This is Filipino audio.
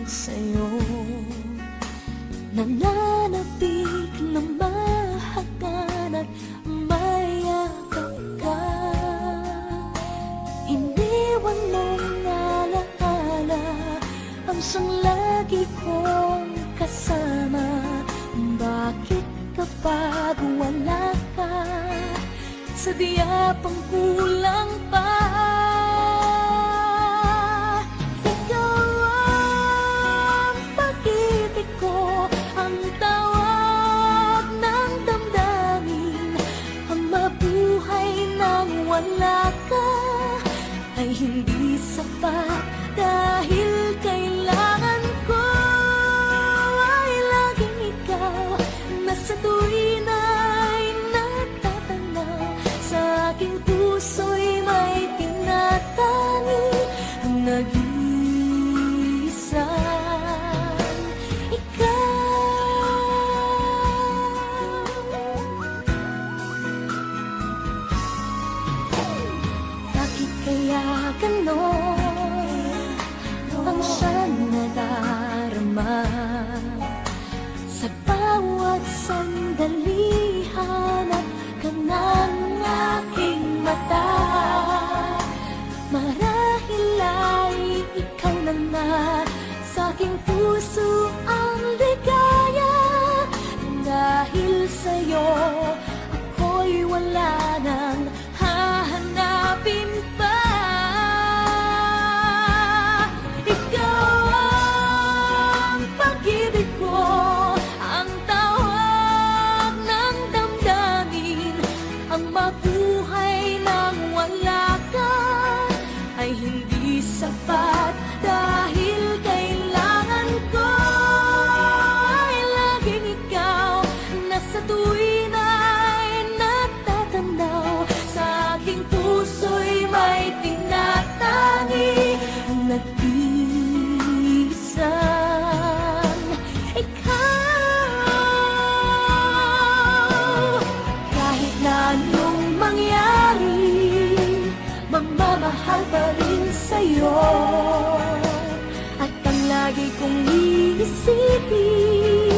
sa'yo. Nananapig na mahagan at mayakap ka. Iniwan mong alaala ang siyang lagi kong kasama. Bakit kapag wala ka, sadya pang kulang pa? Ikaw ang pag-ibig ko, ang tawag ng damdamin. Ang mabuhay nang wala ka ay hindi sapat, dahil kailangan ko ay laging ikaw na sa tuwin ay natatanaw. Sa aking puso'y may tinatangi ang nag-iisang ikaw. Bakit kaya ganon ang siyang nadarama? Sa bawat sandali hanap ka ng aking mata. Marahil ay ikaw na nga sa aking puso ang ligaya. Dahil sa'yo ako'y wala nang hahanapin pa. Ikaw ang pag-ibig ko, ang tawag ng damdamin. Ang mabuhay nang wala ka ay hindi sapat, dahil kailangan ko ay laging ikaw na sa tuwin ay natatanaw. Sa aking puso'y may tinatangi ang nag-iisang ikaw. Kahit na anong mangyari, mamamahal pa rin sa'yo. At ang lagi kong iisipin